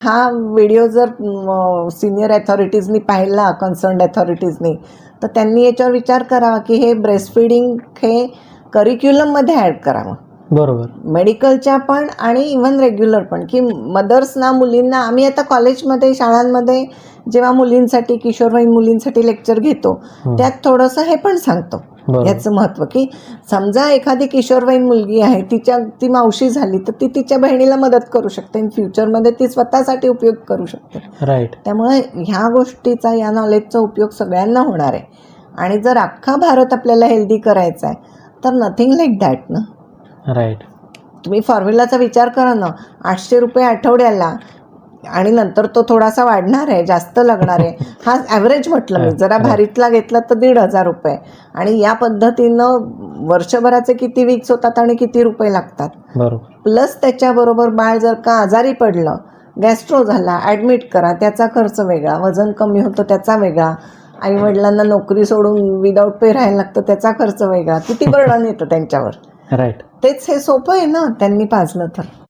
हा व्हिडिओ जर सिनियर अथॉरिटीजनी पाहिला, कन्सर्न्ड अथॉरिटीजनी, तर त्यांनी याच्यावर विचार करावा की हे ब्रेस्ट फीडिंग हे करिक्युलममध्ये ॲड करावं. बरोबर. मेडिकलच्या पण आणि इव्हन रेग्युलर पण, की मदर्सना, मुलींना, आम्ही आता कॉलेजमध्ये, शाळांमध्ये जेव्हा मुलींसाठी, किशोरवयीन मुलींसाठी लेक्चर घेतो, त्यात थोडंसं हे पण सांगतो याचं महत्त्व, की समजा एखादी किशोरवयीन मुलगी आहे, ती मावशी झाली, तर ती तिच्या बहिणीला मदत करू शकते. इन फ्युचरमध्ये ती स्वतःसाठी उपयोग करू शकते. राईट. त्यामुळे ह्या गोष्टीचा, या नॉलेजचा उपयोग सगळ्यांना होणार आहे. आणि जर अख्खा भारत आपल्याला हेल्दी करायचा आहे, तर नथिंग लाईक दॅट ना. राईट. तुम्ही फॉर्म्युलाचा विचार करा ना, 800 रुपये आठवड्याला, आणि नंतर तो थोडासा वाढणार आहे, जास्त लागणार आहे. हा ॲव्हरेज म्हटलं मी, जरा भारीतला घेतला तर 1,500 रुपये. आणि या पद्धतीनं वर्षभराचे किती वीक्स होतात आणि किती रुपये लागतात. बरोबर. प्लस त्याच्याबरोबर बाळ जर का आजारी पडलं, गॅस्ट्रो झाला, ॲडमिट करा, त्याचा खर्च वेगळा, वजन कमी होतं त्याचा वेगळा, आईवडिलांना नोकरी सोडून विदाऊट पे राहायला लागतं त्याचा खर्च वेगळा, किती बर्डन येतं त्यांच्यावर. राईट. तेच हे सोपं आहे ना त्यांनी पाजलं तर.